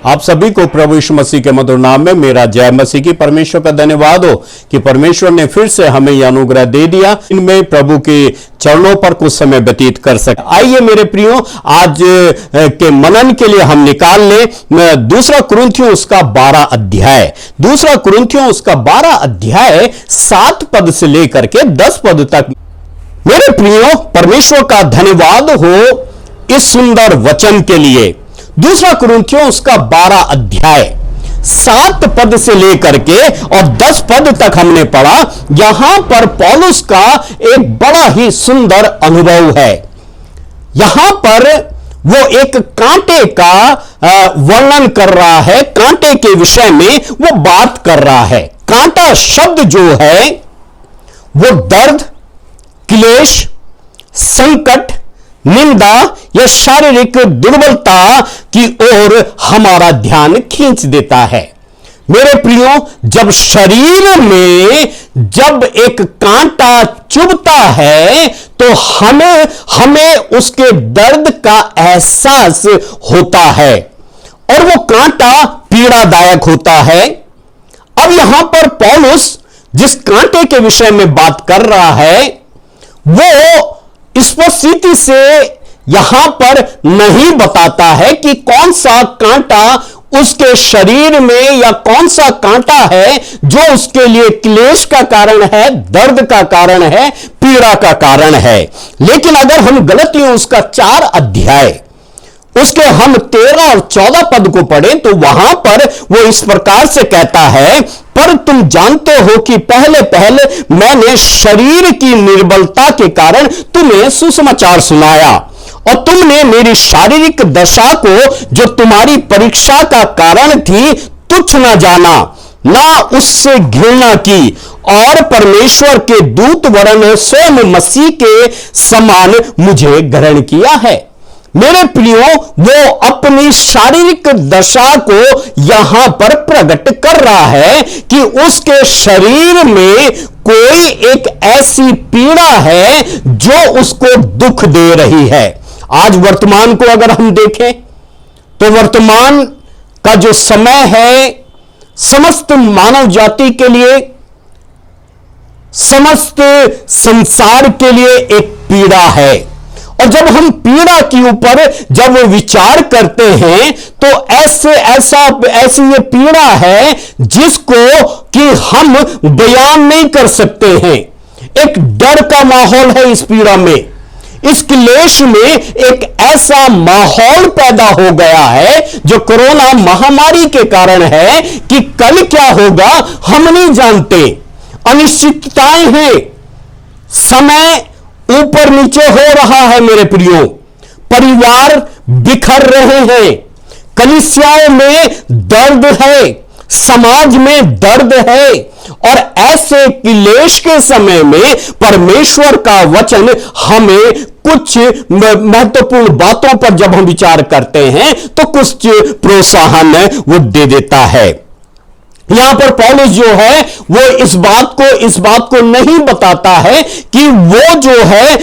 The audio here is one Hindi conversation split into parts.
आप सभी को प्रभु यीशु मसीह के मधुर नाम में मेरा जय मसीह की। परमेश्वर का धन्यवाद हो कि परमेश्वर ने फिर से हमें यह अनुग्रह दे दिया, इनमें प्रभु के चरणों पर कुछ समय व्यतीत कर सके। आइए मेरे प्रियो, आज के मनन के लिए हम निकाल लें दूसरा कुरिन्थियों उसका 12 अध्याय। दूसरा कुरिन्थियों उसका 12 अध्याय 7 पद से लेकर के 10 पद तक। मेरे प्रियो, परमेश्वर का धन्यवाद हो इस सुंदर वचन के लिए। दूसरा कुरिन्थियों उसका 12 अध्याय 7 पद से लेकर के और 10 पद तक हमने पढ़ा। यहां पर पौलुस का एक बड़ा ही सुंदर अनुभव है। यहां पर वो एक कांटे का वर्णन कर रहा है, कांटे के विषय में वो बात कर रहा है। कांटा शब्द जो है वो दर्द, क्लेश, संकट, निंदा या शारीरिक दुर्बलता की ओर हमारा ध्यान खींच देता है। मेरे प्रियो, जब शरीर में जब एक कांटा चुभता है तो हमें उसके दर्द का एहसास होता है और वो कांटा पीड़ादायक होता है। अब यहां पर पौलुस जिस कांटे के विषय में बात कर रहा है वो स्पष्ट से यहां पर नहीं बताता है कि कौन सा कांटा उसके शरीर में या कौन सा कांटा है जो उसके लिए क्लेश का कारण है, दर्द का कारण है, पीड़ा का कारण है। लेकिन अगर हम गलतियों उसका 4 अध्याय उसके हम 13 और 14 पद को पढ़ें तो वहां पर वो इस प्रकार से कहता है, पर तुम जानते हो कि पहले मैंने शरीर की निर्बलता के कारण तुम्हें सुसमाचार सुनाया और तुमने मेरी शारीरिक दशा को जो तुम्हारी परीक्षा का कारण थी तुच्छ न जाना, ना उससे घृणा की और परमेश्वर के दूत वरन स्वयं मसीह के समान मुझे ग्रहण किया है। मेरे प्रियो, वो अपनी शारीरिक दशा को यहां पर प्रकट कर रहा है कि उसके शरीर में कोई एक ऐसी पीड़ा है जो उसको दुख दे रही है। आज वर्तमान को अगर हम देखें तो वर्तमान का जो समय है समस्त मानव जाति के लिए, समस्त संसार के लिए एक पीड़ा है। और जब हम पीड़ा के ऊपर जब विचार करते हैं तो ऐसी ये पीड़ा है जिसको कि हम बयान नहीं कर सकते हैं। एक डर का माहौल है इस पीड़ा में, इस क्लेश में एक ऐसा माहौल पैदा हो गया है जो कोरोना महामारी के कारण है कि कल क्या होगा हम नहीं जानते। अनिश्चितताएं हैं, समय ऊपर नीचे हो रहा है। मेरे प्रियो, परिवार बिखर रहे हैं, कलीसियाओं में दर्द है, समाज में दर्द है और ऐसे क्लेश के समय में परमेश्वर का वचन हमें कुछ महत्वपूर्ण बातों पर जब हम विचार करते हैं तो कुछ प्रोत्साहन वो दे देता है। यहां पर पौलुस जो है वो इस बात को नहीं बताता है कि वो जो है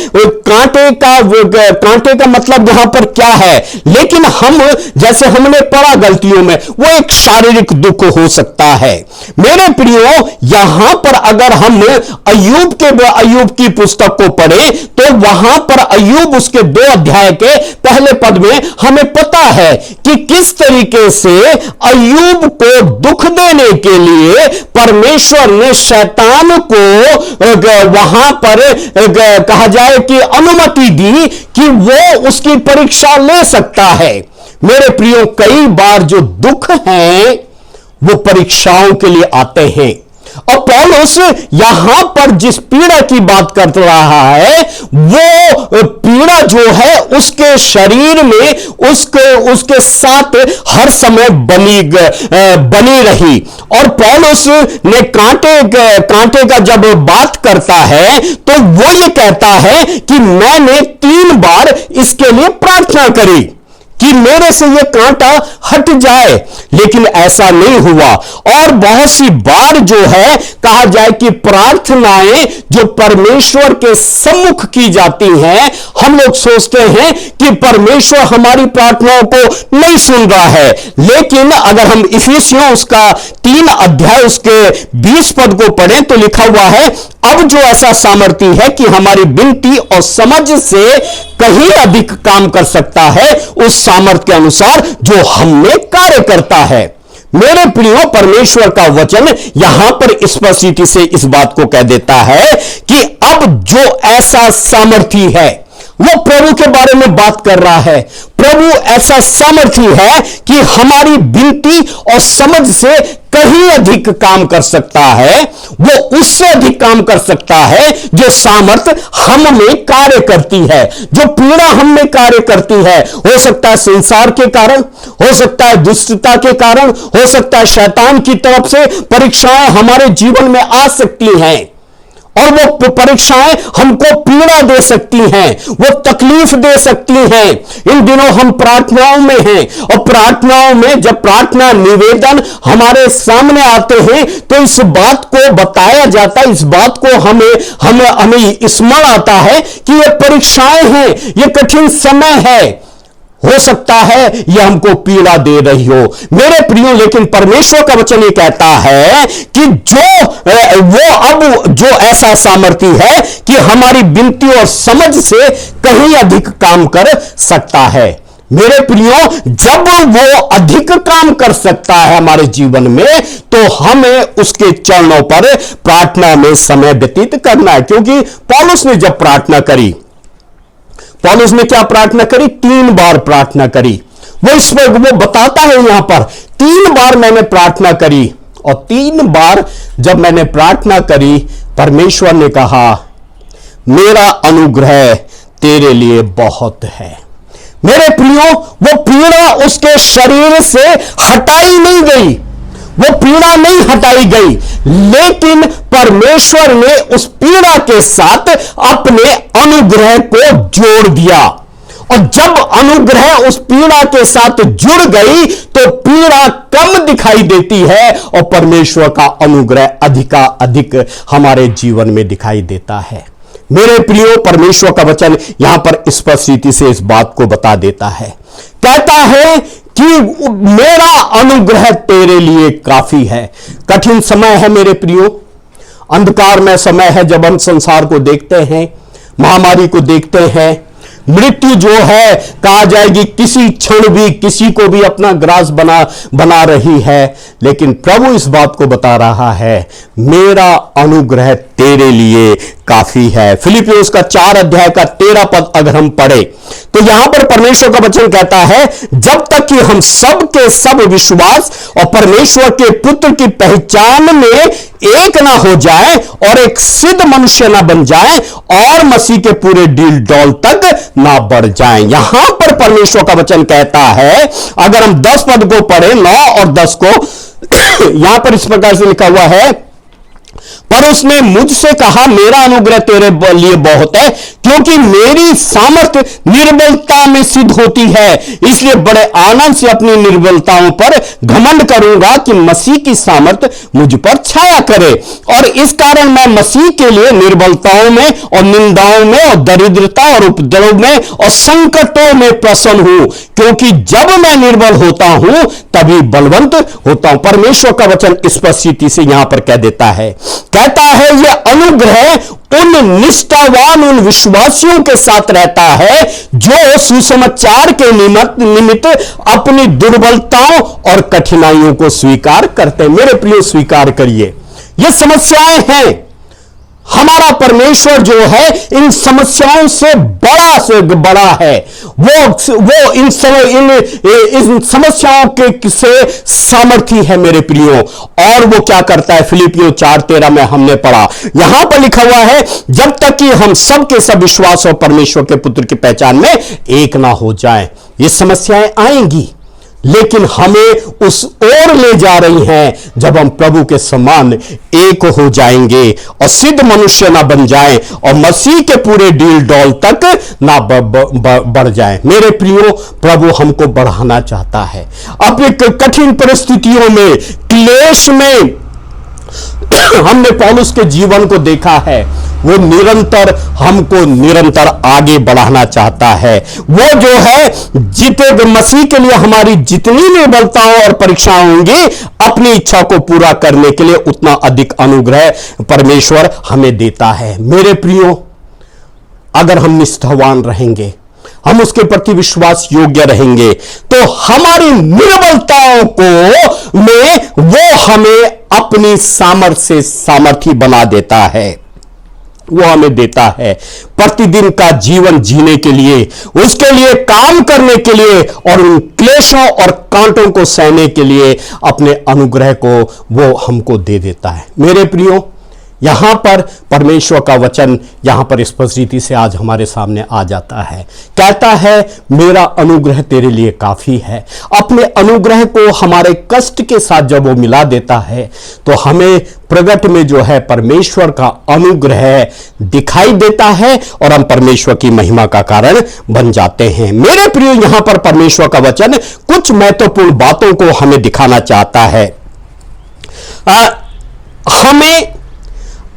कांटे का मतलब यहां पर क्या है। लेकिन हम जैसे हमने पढ़ा गलतियों में, वो एक शारीरिक दुख हो सकता है। मेरे प्रियो, यहां पर अगर हम अय्यूब की पुस्तक को पढ़े तो वहां पर अय्यूब उसके 2 अध्याय के पहले पद में हमें पता है कि किस तरीके से अय्यूब को दुख देने के लिए परमेश्वर ने शैतान को वहां पर कहा जाए कि अनुमति दी कि वो उसकी परीक्षा ले सकता है। मेरे प्रियो, कई बार जो दुख हैं वो परीक्षाओं के लिए आते हैं और पौलुस यहां पर जिस पीड़ा की बात कर रहा है वो पीड़ा जो है उसके शरीर में उसके साथ हर समय बनी रही। और पौलुस ने कांटे का जब बात करता है तो वो ये कहता है कि मैंने 3 बार इसके लिए प्रार्थना करी कि मेरे से ये कांटा हट जाए, लेकिन ऐसा नहीं हुआ। और बहुत सी बार जो है कहा जाए कि प्रार्थनाएं जो परमेश्वर के सम्मुख की जाती हैं, हम लोग सोचते हैं कि परमेश्वर हमारी प्रार्थनाओं को नहीं सुन रहा है। लेकिन अगर हम इफिसियों उसका 3 अध्याय उसके 20 पद को पढ़ें तो लिखा हुआ है, अब जो ऐसा सामर्थ्य है कि हमारी विनती और समझ से कहीं अधिक काम कर सकता है, उस सामर्थ्य के अनुसार जो हम में कार्य करता है। मेरे प्रियो, परमेश्वर का वचन यहां पर स्पष्टता से इस बात को कह देता है कि अब जो ऐसा सामर्थ्य है, वो प्रभु के बारे में बात कर रहा है। प्रभु ऐसा सामर्थ्य है कि हमारी विनती और समझ से कहीं अधिक काम कर सकता है। वो उससे अधिक काम कर सकता है जो सामर्थ्य हम में कार्य करती है, जो पीड़ा हम में कार्य करती है। हो सकता है संसार के कारण, हो सकता है दुष्टता के कारण, हो सकता है शैतान की तरफ से परीक्षाएं हमारे जीवन में आ सकती हैं, और वो परीक्षाएं हमको पीड़ा दे सकती हैं, वो तकलीफ दे सकती हैं। इन दिनों हम प्रार्थनाओं में हैं, और प्रार्थनाओं में जब प्रार्थना निवेदन हमारे सामने आते हैं तो इस बात को बताया जाता है, इस बात को हमें स्मरण आता है कि ये परीक्षाएं हैं, ये कठिन समय है, हो सकता है ये हमको पीड़ा दे रही हो। मेरे प्रियो, लेकिन परमेश्वर का वचन ये कहता है कि जो ऐसा सामर्थ्य है कि हमारी विनती और समझ से कहीं अधिक काम कर सकता है। मेरे प्रियो, जब वो अधिक काम कर सकता है हमारे जीवन में, तो हमें उसके चरणों पर प्रार्थना में समय व्यतीत करना है। क्योंकि पौलुस ने जब प्रार्थना करी, पौलुस ने क्या प्रार्थना करी? 3 बार प्रार्थना करी। वो बताता है यहां पर, 3 बार मैंने प्रार्थना करी, और 3 बार जब मैंने प्रार्थना करी, परमेश्वर ने कहा, मेरा अनुग्रह तेरे लिए बहुत है। मेरे प्रियो, वो पीड़ा उसके शरीर से हटाई नहीं गई, वो पीड़ा नहीं हटाई गई, लेकिन परमेश्वर ने उस पीड़ा के साथ अपने अनुग्रह को जोड़ दिया। और जब अनुग्रह उस पीड़ा के साथ जुड़ गई तो पीड़ा कम दिखाई देती है, और परमेश्वर का अनुग्रह अधिक हमारे जीवन में दिखाई देता है। मेरे प्रियो, परमेश्वर का वचन यहां पर स्पष्ट रीति से इस बात को बता देता है, कहता है कि मेरा अनुग्रह तेरे लिए काफी है। कठिन समय है मेरे प्रियो, अंधकार में समय है, जब हम संसार को देखते हैं, महामारी को देखते हैं, मृत्यु जो है कहा जाएगी किसी क्षण भी किसी को भी अपना ग्रास बना रही है, लेकिन प्रभु इस बात को बता रहा है, मेरा अनुग्रह तेरे लिए काफी है। फिलिपियों का 4 अध्याय का 13 पद अगर हम पढ़े तो यहां पर परमेश्वर का वचन कहता है, जब तक कि हम सब के सब विश्वास और परमेश्वर के पुत्र की पहचान में एक ना हो जाए और एक सिद्ध मनुष्य ना बन जाए और मसीह के पूरे डील डॉल तक ना बढ़ जाए। यहां पर परमेश्वर का वचन कहता है, अगर हम 10 पद को पढ़े, 9 और 10 को, यहां पर इस प्रकार से लिखा हुआ है, पर उसने मुझसे कहा, मेरा अनुग्रह तेरे लिए बहुत है, क्योंकि मेरी सामर्थ निर्बलता में सिद्ध होती है। इसलिए बड़े आनंद से अपनी निर्बलताओं पर घमंड करूंगा कि मसीह की सामर्थ मुझ पर छाया करे। और इस कारण मैं मसीह के लिए निर्बलताओं में और निंदाओं में और दरिद्रता और उपद्रव में और संकटों में प्रसन्न हूं, क्योंकि जब मैं निर्बल होता हूं तभी बलवंत होता हूं। परमेश्वर का वचन स्पष्ट से यहां पर कह देता है, कहता है, यह अनुग्रह उन निष्ठावान, उन विश्वासियों के साथ रहता है जो सुसमाचार के निमित्त अपनी दुर्बलताओं और कठिनाइयों को स्वीकार करते हैं। मेरे प्रिय, स्वीकार करिए, ये समस्याएं हैं। हमारा परमेश्वर जो है इन समस्याओं से बड़ा है। वो इन समस्याओं के से सामर्थ्य है मेरे प्रियो। और वो क्या करता है? फिलिपियों 4:13 में हमने पढ़ा, यहां पर लिखा हुआ है, जब तक कि हम सब के सब विश्वास और परमेश्वर के पुत्र की पहचान में एक ना हो जाएं। ये समस्याएं आएंगी, लेकिन हमें उस ओर ले जा रही हैं जब हम प्रभु के समान एक हो जाएंगे और सिद्ध मनुष्य ना बन जाएं और मसीह के पूरे डील डॉल तक ना बढ़ जाएं। मेरे प्रियो, प्रभु हमको बढ़ाना चाहता है। अपनी कठिन परिस्थितियों में, क्लेश में हमने पौलुस के जीवन को देखा है। वो हमको निरंतर आगे बढ़ाना चाहता है। वो जो है जितने मसीह के लिए हमारी जितनी निर्बलताओं और परीक्षाएं होंगी, अपनी इच्छा को पूरा करने के लिए उतना अधिक अनुग्रह परमेश्वर हमें देता है। मेरे प्रियो, अगर हम निष्ठावान रहेंगे, हम उसके प्रति विश्वास योग्य रहेंगे, तो हमारी निर्बलताओं को में वो हमें अपनी सामर्थ्य से सामर्थी बना देता है। वो हमें देता है प्रतिदिन का जीवन जीने के लिए, उसके लिए काम करने के लिए और उन क्लेशों और कांटों को सहने के लिए अपने अनुग्रह को वो हमको दे देता है। मेरे प्रियो, यहां पर परमेश्वर का वचन यहां पर स्पष्ट रीति से आज हमारे सामने आ जाता है। कहता है, मेरा अनुग्रह तेरे लिए काफी है। अपने अनुग्रह को हमारे कष्ट के साथ जब वो मिला देता है, तो हमें प्रगट में जो है परमेश्वर का अनुग्रह दिखाई देता है और हम परमेश्वर की महिमा का कारण बन जाते हैं। मेरे प्रियो, यहां पर परमेश्वर का वचन कुछ महत्वपूर्ण बातों को हमें दिखाना चाहता है। हमें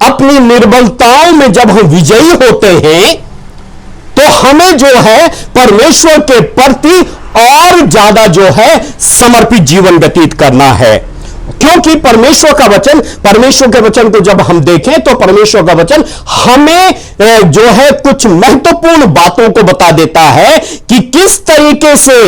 अपनी निर्बलताओं में जब हम विजयी होते हैं, तो हमें जो है परमेश्वर के प्रति और ज्यादा जो है समर्पित जीवन व्यतीत करना है। क्योंकि परमेश्वर का वचन को जब हम देखें, तो परमेश्वर का वचन हमें जो है कुछ महत्वपूर्ण बातों को बता देता है कि किस तरीके से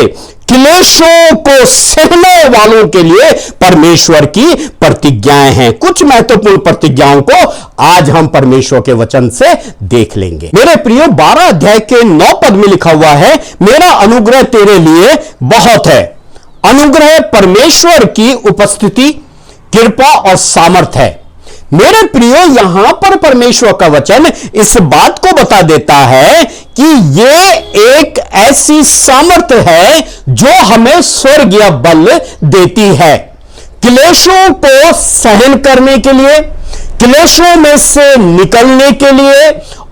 क्लेशों को सहने वालों के लिए परमेश्वर की प्रतिज्ञाएं हैं। कुछ महत्वपूर्ण प्रतिज्ञाओं को आज हम परमेश्वर के वचन से देख लेंगे। मेरे प्रियो, 12 अध्याय के 9 पद में लिखा हुआ है, मेरा अनुग्रह तेरे लिए बहुत है। अनुग्रह परमेश्वर की उपस्थिति, कृपा और सामर्थ है। मेरे प्रियो, यहां पर परमेश्वर का वचन इस बात को बता देता है कि ये एक ऐसी सामर्थ है जो हमें स्वर्गीय बल देती है, क्लेशों को सहन करने के लिए, क्लेशों में से निकलने के लिए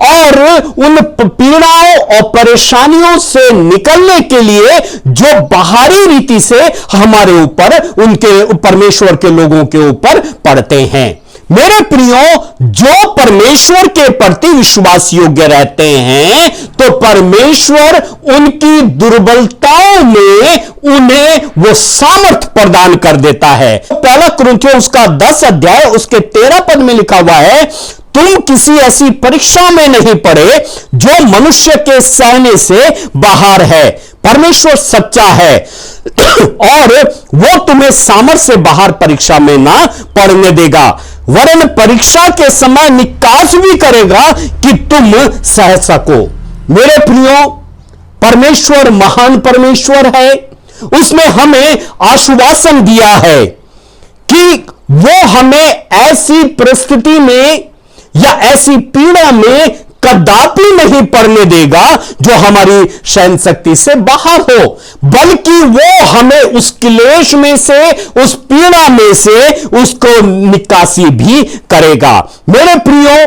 और उन पीड़ाओं और परेशानियों से निकलने के लिए जो बाहरी रीति से हमारे ऊपर, उनके परमेश्वर के लोगों के ऊपर पड़ते हैं। मेरे प्रियो, जो परमेश्वर के प्रति विश्वास योग्य रहते हैं, तो परमेश्वर उनकी दुर्बलताओं में उन्हें वो सामर्थ प्रदान कर देता है। पहला कुरिन्थियों उसका 10 अध्याय उसके 13 पद में लिखा हुआ है, तुम किसी ऐसी परीक्षा में नहीं पड़े जो मनुष्य के सहने से बाहर है। परमेश्वर सच्चा है और वो तुम्हें सामर्थ से बाहर परीक्षा में ना पड़ने देगा, वरन परीक्षा के समय निकास भी करेगा कि तुम सह सको। मेरे प्रियो, परमेश्वर महान परमेश्वर है। उसने हमें आश्वासन दिया है कि वो हमें ऐसी परिस्थिति में या ऐसी पीड़ा में कदापि नहीं पड़ने देगा जो हमारी सहन शक्ति से बाहर हो, बल्कि वो हमें उस क्लेश में से, उस पीड़ा में से उसको निकासी भी करेगा। मेरे प्रियो,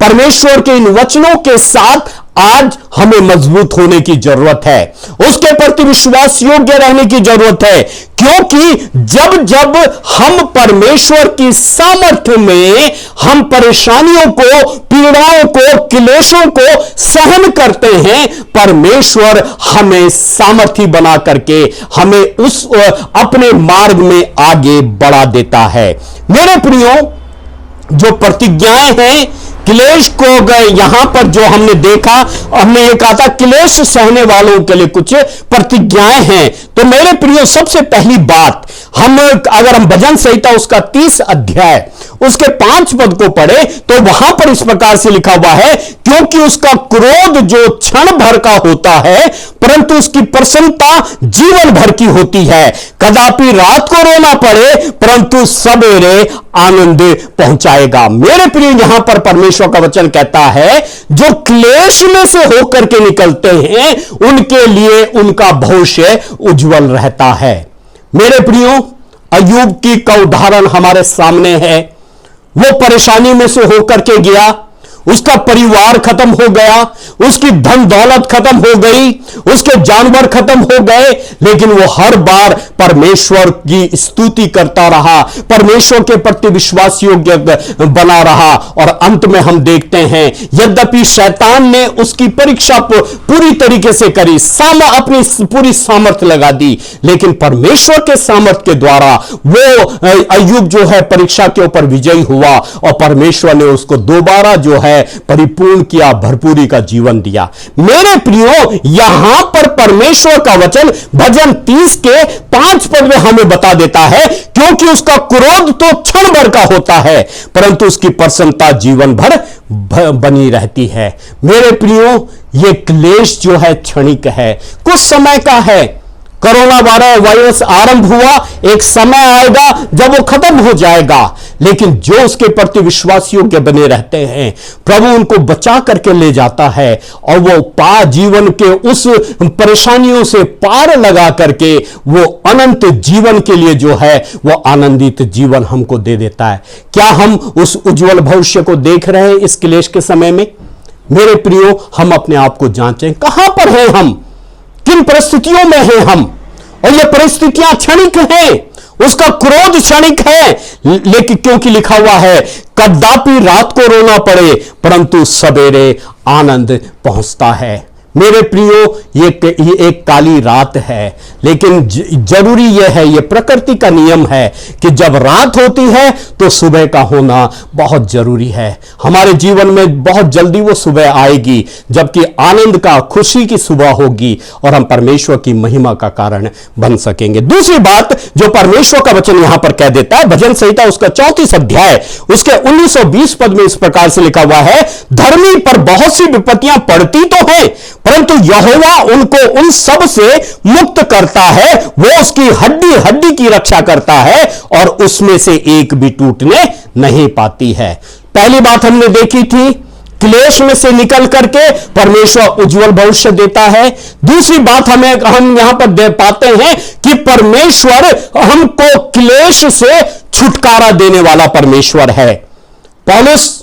परमेश्वर के इन वचनों के साथ आज हमें मजबूत होने की जरूरत है, उसके प्रति विश्वास योग्य रहने की जरूरत है, क्योंकि जब जब हम परमेश्वर की सामर्थ्य में हम परेशानियों को, पीड़ाओं को, क्लेशों को सहन करते हैं, परमेश्वर हमें सामर्थ्य बना करके हमें उस अपने मार्ग में आगे बढ़ा देता है। मेरे प्रियो, जो प्रतिज्ञाएं हैं क्लेश को गए, यहां पर जो हमने देखा, हमने ये कहा था क्लेश सहने वालों के लिए कुछ प्रतिज्ञाएं हैं। तो मेरे प्रियो, सबसे पहली बात, अगर हम भजन संहिता उसका 30 अध्याय उसके 5 पद को पढ़े तो वहां पर इस प्रकार से लिखा हुआ है, क्योंकि उसका क्रोध जो क्षण भर का होता है परंतु उसकी प्रसन्नता जीवन भर की होती है। कदापि रात को रोना पड़े परंतु सवेरे आनंद पहुंचाएगा। मेरे प्रिय, यहां पर परमेश्वर का वचन कहता है जो क्लेश में से होकर के निकलते हैं उनके लिए उनका भविष्य उज्जवल रहता है। मेरे प्रियो, अय्यूब की का उदाहरण हमारे सामने है। वो परेशानी में से होकर के गया, उसका परिवार खत्म हो गया, उसकी धन दौलत खत्म हो गई, उसके जानवर खत्म हो गए, लेकिन वो हर बार परमेश्वर की स्तुति करता रहा, परमेश्वर के प्रति विश्वास योग्य बना रहा। और अंत में हम देखते हैं यद्यपि शैतान ने उसकी परीक्षा पूरी तरीके से करी, अपनी पूरी सामर्थ्य लगा दी, लेकिन परमेश्वर के सामर्थ्य के द्वारा वो अय्यूब जो है परीक्षा के ऊपर विजयी हुआ और परमेश्वर ने उसको दोबारा जो है परिपूर्ण किया, भरपूरी का जीवन दिया। मेरे प्रियो, यहां पर परमेश्वर का वचन भजन 30 के 5 पद में हमें बता देता है, क्योंकि उसका क्रोध तो क्षण भर का होता है परंतु उसकी प्रसन्नता जीवन भर बनी रहती है। मेरे प्रियो, यह क्लेश जो है क्षणिक है, कुछ समय का है। कोरोना वायरस आरंभ हुआ, एक समय आएगा जब वो खत्म हो जाएगा, लेकिन जो उसके प्रति विश्वास योग्य बने रहते हैं प्रभु उनको बचा करके ले जाता है और वो जीवन के उस परेशानियों से पार लगा करके वो अनंत जीवन के लिए जो है वो आनंदित जीवन हमको दे देता है। क्या हम उस उज्जवल भविष्य को देख रहे हैं इस क्लेश के समय में? मेरे प्रियो, हम अपने आप को जांचें, कहां पर हैं हम, किन परिस्थितियों में हैं हम। और ये परिस्थितियां क्षणिक हैं, उसका क्रोध क्षणिक है, लेकिन क्योंकि लिखा हुआ है कदापि रात को रोना पड़े परंतु सवेरे आनंद पहुंचता है। मेरे प्रियो, ये एक काली रात है, लेकिन जरूरी यह है, यह प्रकृति का नियम है कि जब रात होती है तो सुबह का होना बहुत जरूरी है। हमारे जीवन में बहुत जल्दी वो सुबह आएगी जबकि आनंद का, खुशी की सुबह होगी और हम परमेश्वर की महिमा का कारण बन सकेंगे। दूसरी बात जो परमेश्वर का वचन यहां पर कह देता है, भजन संहिता उसका 34 अध्याय उसके 19 और 20 पद में इस प्रकार से लिखा हुआ है, धर्मी पर बहुत सी विपत्तियां पड़ती तो हैं परंतु यहोवा उनको उन सब से मुक्त करता है, वो उसकी हड्डी हड्डी की रक्षा करता है और उसमें से एक भी टूटने नहीं पाती है। पहली बात हमने देखी थी, क्लेश में से निकल करके परमेश्वर उज्जवल भविष्य देता है। दूसरी बात हम यहां पर दे पाते हैं कि परमेश्वर हमको क्लेश से छुटकारा देने वाला परमेश्वर है। पौलुस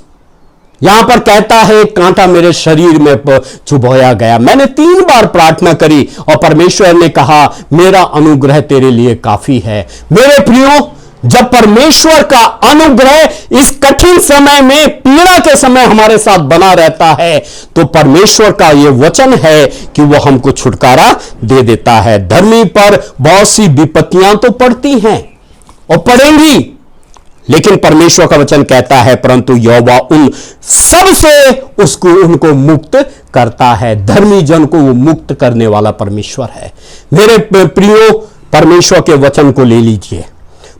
यहां पर कहता है कांटा मेरे शरीर में चुभोया गया, मैंने 3 बार प्रार्थना करी और परमेश्वर ने कहा मेरा अनुग्रह तेरे लिए काफी है। मेरे प्रियो, जब परमेश्वर का अनुग्रह इस कठिन समय में, पीड़ा के समय हमारे साथ बना रहता है तो परमेश्वर का यह वचन है कि वह हमको छुटकारा दे देता है। धर्मी पर बहुत सी विपत्तियां तो पड़ती हैं और पड़ेंगी, लेकिन परमेश्वर का वचन कहता है परंतु यहोवा उन सब से उनको मुक्त करता है। धर्मी जन को वो मुक्त करने वाला परमेश्वर है। मेरे प्रियो, परमेश्वर के वचन को ले लीजिए,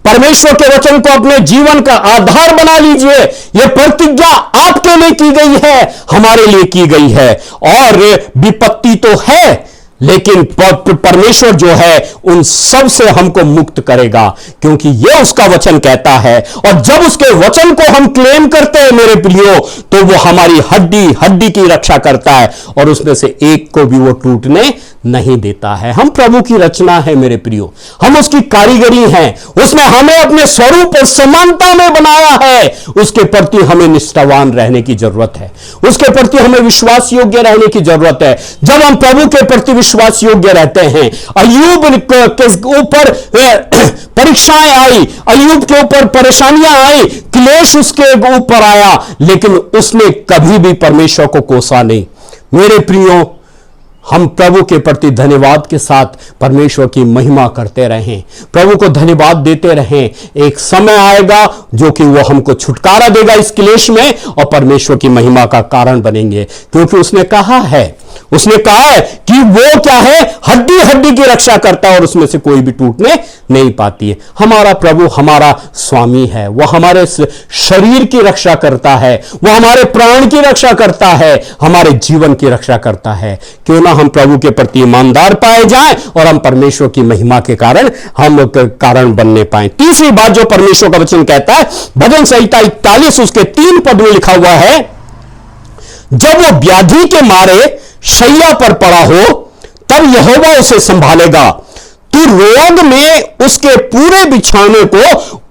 परमेश्वर के वचन को अपने जीवन का आधार बना लीजिए। यह प्रतिज्ञा आपके लिए की गई है, हमारे लिए की गई है। और विपत्ति तो है लेकिन परमेश्वर जो है उन सब से हमको मुक्त करेगा, क्योंकि यह उसका वचन कहता है। और जब उसके वचन को हम क्लेम करते हैं मेरे प्रियो, तो वो हमारी हड्डी हड्डी की रक्षा करता है और उसमें से एक को भी वो टूटने नहीं देता है। हम प्रभु की रचना है मेरे प्रियो, हम उसकी कारीगरी हैं, उसने हमें अपने स्वरूप और समानता में बनाया है। उसके प्रति हमें निष्ठावान रहने की जरूरत है, उसके प्रति हमें विश्वास योग्य रहने की जरूरत है। जब हम प्रभु के प्रति विश्वास योग्य रहते हैं, अय्यूब के ऊपर परीक्षाएं आई, अय्यूब के ऊपर परेशानियां आई, क्लेश उसके ऊपर आया, लेकिन उसने कभी भी परमेश्वर को कोसा नहीं। मेरे प्रियो, हम प्रभु के प्रति धन्यवाद के साथ परमेश्वर की महिमा करते रहें, प्रभु को धन्यवाद देते रहें। एक समय आएगा जो कि वो हमको छुटकारा देगा इस क्लेश में और परमेश्वर की महिमा का कारण बनेंगे, क्योंकि उसने कहा है उसने कहा है कि वो क्या है, हड्डी हड्डी की रक्षा करता है और उसमें से कोई भी टूटने नहीं पाती है। हमारा प्रभु हमारा स्वामी है, वो हमारे शरीर की रक्षा करता है, वो हमारे प्राण की रक्षा करता है, हमारे जीवन की रक्षा करता है। क्यों ना हम प्रभु के प्रति ईमानदार पाए जाएं और हम परमेश्वर की महिमा के कारण कारण बनने पाए। तीसरी बात जो परमेश्वर का वचन कहता है, भजन संहिता 41 उसके 3 पद में लिखा हुआ है, जब वो व्याधि के मारे शैया पर पड़ा हो तब यहोवा उसे संभालेगा, तू रोग में उसके पूरे बिछौने को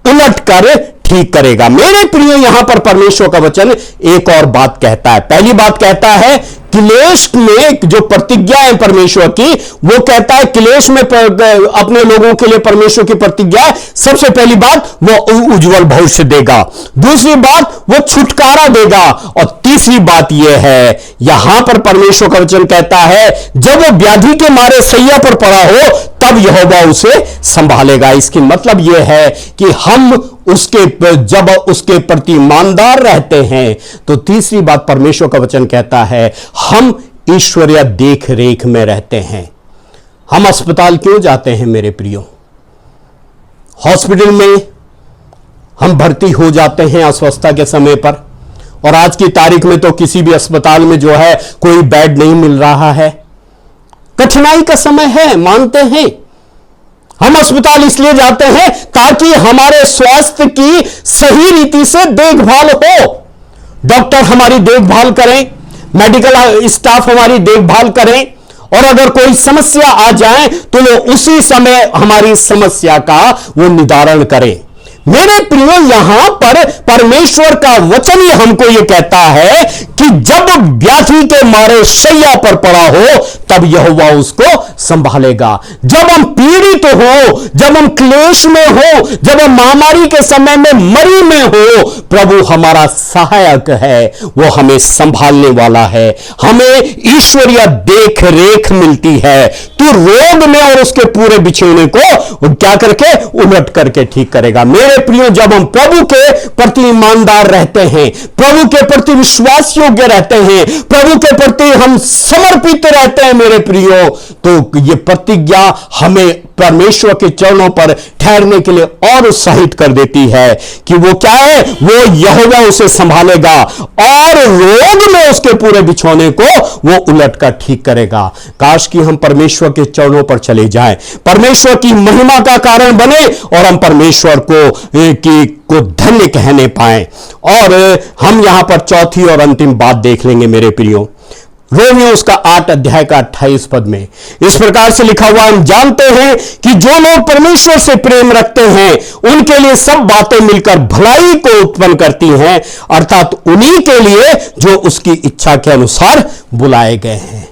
उलट कर ठीक करेगा। मेरे प्रिय, यहां पर परमेश्वर का वचन एक और बात कहता है। पहली बात कहता है क्लेश में जो प्रतिज्ञा है परमेश्वर की, वो कहता है क्लेश में अपने लोगों के लिए परमेश्वर की प्रतिज्ञा है। सबसे पहली बात, वो उज्जवल भविष्य देगा। दूसरी बात, वो छुटकारा देगा। और तीसरी बात यह है, यहां पर परमेश्वर का वचन कहता है जब वो व्याधि के मारे सैया पर पड़ा हो तब यहोवा उसे संभालेगा। इसकी मतलब यह है कि हम जब उसके प्रति ईमानदार रहते हैं, तो तीसरी बात परमेश्वर का वचन कहता है हम ईश्वरीय देख रेख में रहते हैं। हम अस्पताल क्यों जाते हैं मेरे प्रियो? हॉस्पिटल में हम भर्ती हो जाते हैं अस्वस्थता के समय पर, और आज की तारीख में तो किसी भी अस्पताल में जो है कोई बेड नहीं मिल रहा है। कठिनाई का समय है, मानते हैं। हम अस्पताल इसलिए जाते हैं ताकि हमारे स्वास्थ्य की सही रीति से देखभाल हो। डॉक्टर हमारी देखभाल करें, मेडिकल स्टाफ हमारी देखभाल करें, और अगर कोई समस्या आ जाए तो वो उसी समय हमारी समस्या का वो निदान करें। मेरे प्रियो, यहां पर परमेश्वर का वचन ही हमको यह कहता है कि जब व्याधि के मारे शैया पर पड़ा हो तब यहोवा उसको संभालेगा। जब हम पीड़ित हो, जब हम क्लेश में हो, जब हम महामारी के समय में मरी में हो, प्रभु हमारा सहायक है, वो हमें संभालने वाला है, हमें ईश्वरीय देख रेख मिलती है। तू रोग में और उसके पूरे बिछौने को क्या करके उलट करके ठीक करेगा। मेरे प्रियो, जब हम प्रभु के प्रति ईमानदार रहते हैं, प्रभु के प्रति विश्वास योग्य रहते हैं, प्रभु के प्रति हम समर्पित रहते हैं मेरे प्रियो, तो ये प्रतिज्ञा हमें परमेश्वर के चरणों पर ठहरने के लिए और उत्साहित कर देती है कि वो क्या है, वो यहोवा उसे संभालेगा और रोग में उसके पूरे बिछौने को वो उलट कर ठीक करेगा। काश कि हम परमेश्वर के चरणों पर चले जाएं, परमेश्वर की महिमा का कारण बने और हम परमेश्वर को धन्य कहने पाएं। और हम यहां पर चौथी और अंतिम बात देख लेंगे मेरे प्रियो, रोमियो उसका 8 अध्याय का 28 पद में इस प्रकार से लिखा हुआ, हम जानते हैं कि जो लोग परमेश्वर से प्रेम रखते हैं उनके लिए सब बातें मिलकर भलाई को उत्पन्न करती हैं, अर्थात उन्हीं के लिए जो उसकी इच्छा के अनुसार बुलाए गए हैं।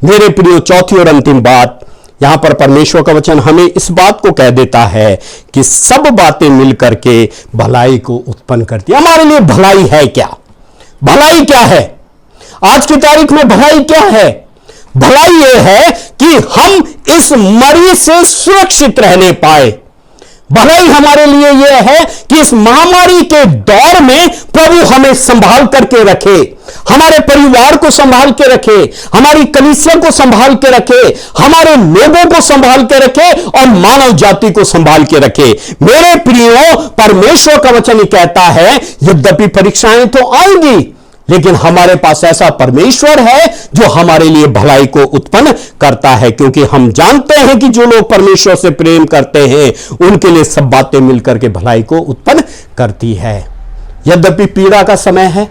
मेरे प्रियो, चौथी और अंतिम बात, यहां पर परमेश्वर का वचन हमें इस बात को कह देता है कि सब बातें मिलकर के भलाई को उत्पन्न करती है। हमारे लिए भलाई है क्या? भलाई क्या है आज की तारीख में? भलाई क्या है? भलाई यह है कि हम इस मरी से सुरक्षित रहने पाए। भलाई हमारे लिए यह है कि इस महामारी के दौर में प्रभु हमें संभाल करके रखे, हमारे परिवार को संभाल के रखे, हमारी कलीसिया को संभाल के रखे, हमारे लोगों को संभाल के रखे और मानव जाति को संभाल के रखे। मेरे प्रियो, परमेश्वर का वचन ही कहता है यद्यपि परीक्षाएं तो आएंगी, लेकिन हमारे पास ऐसा परमेश्वर है जो हमारे लिए भलाई को उत्पन्न करता है, क्योंकि हम जानते हैं कि जो लोग परमेश्वर से प्रेम करते हैं उनके लिए सब बातें मिलकर के भलाई को उत्पन्न करती है। यद्यपि पीड़ा का समय है,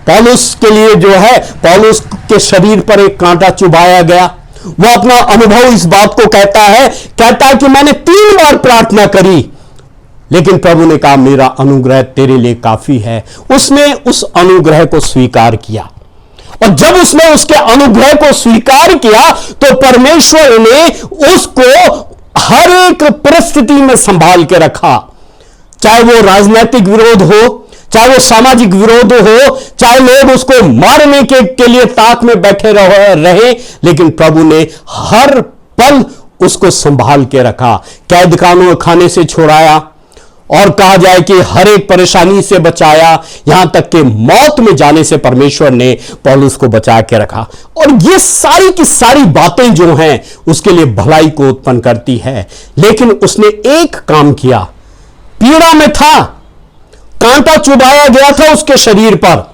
पौलुस के लिए जो है, पौलुस के शरीर पर एक कांटा चुभाया गया, वो अपना अनुभव इस बात को कहता है कि मैंने 3 बार प्रार्थना करी, लेकिन प्रभु ने कहा मेरा अनुग्रह तेरे लिए काफी है। उसने उस अनुग्रह को स्वीकार किया, और जब उसने उसके अनुग्रह को स्वीकार किया तो परमेश्वर ने उसको हर एक परिस्थिति में संभाल के रखा। चाहे वो राजनीतिक विरोध हो, चाहे वो सामाजिक विरोध हो, चाहे लोग उसको मारने के लिए ताक में बैठे रहे, लेकिन प्रभु ने हर पल उसको संभाल के रखा। कैद खाने से छुड़ाया, और कहा जाए कि हर एक परेशानी से बचाया, यहां तक कि मौत में जाने से परमेश्वर ने पौलुस को बचा के रखा। और ये सारी की सारी बातें जो हैं उसके लिए भलाई को उत्पन्न करती है। लेकिन उसने एक काम किया, पीड़ा में था, कांटा चुभाया गया था उसके शरीर पर,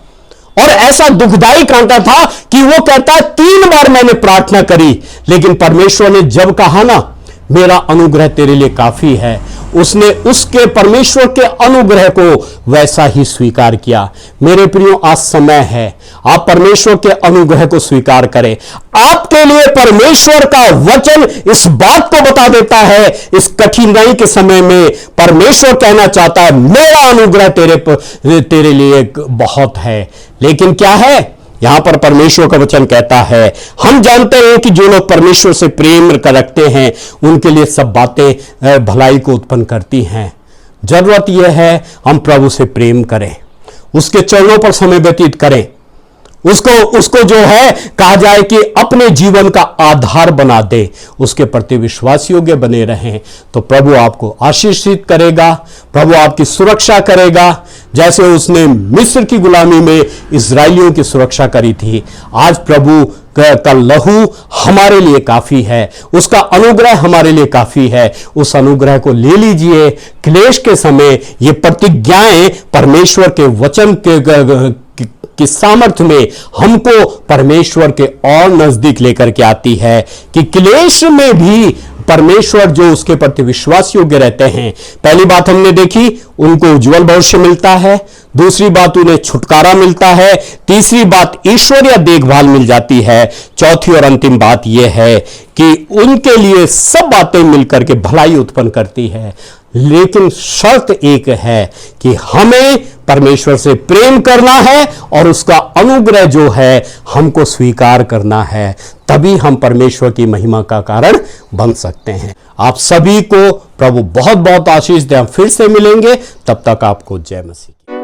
और ऐसा दुखदाई कांटा था कि वो कहता है 3 बार मैंने प्रार्थना करी, लेकिन परमेश्वर ने जब कहा ना मेरा अनुग्रह तेरे लिए काफी है, उसने उसके परमेश्वर के अनुग्रह को वैसा ही स्वीकार किया। मेरे प्रियो, आज समय है आप परमेश्वर के अनुग्रह को स्वीकार करें। आपके लिए परमेश्वर का वचन इस बात को बता देता है, इस कठिनाई के समय में परमेश्वर कहना चाहता है मेरा अनुग्रह तेरे लिए बहुत है। लेकिन क्या है, यहां पर परमेश्वर का वचन कहता है, हम जानते हैं कि जो लोग परमेश्वर से प्रेम रखते हैं उनके लिए सब बातें भलाई को उत्पन्न करती हैं। जरूरत यह है हम प्रभु से प्रेम करें, उसके चरणों पर समय व्यतीत करें, उसको जो है कहा जाए कि अपने जीवन का आधार बना दे, उसके प्रति विश्वास योग्य बने रहें, तो प्रभु आपको आशीषित करेगा, प्रभु आपकी सुरक्षा करेगा। जैसे उसने मिस्र की गुलामी में इस्राएलियों की सुरक्षा करी थी, आज प्रभु का लहू हमारे लिए काफी है, उसका अनुग्रह हमारे लिए काफी है। उस अनुग्रह को ले लीजिए। क्लेश के समय ये प्रतिज्ञाएं परमेश्वर के वचन की सामर्थ्य में हमको परमेश्वर के और नजदीक लेकर के आती है कि क्लेश में भी परमेश्वर जो उसके प्रति विश्वास योग्य रहते हैं, पहली बात हमने देखी, उनको उज्जवल भविष्य मिलता है। दूसरी बात, उन्हें छुटकारा मिलता है। तीसरी बात, ईश्वरीय देखभाल मिल जाती है। चौथी और अंतिम बात यह है कि उनके लिए सब बातें मिलकर के भलाई उत्पन्न करती है। लेकिन शर्त एक है कि हमें परमेश्वर से प्रेम करना है और उसका अनुग्रह जो है हमको स्वीकार करना है, तभी हम परमेश्वर की महिमा का कारण बन सकते हैं। आप सभी को प्रभु बहुत बहुत आशीष दें। हम फिर से मिलेंगे, तब तक आपको जय मसीह।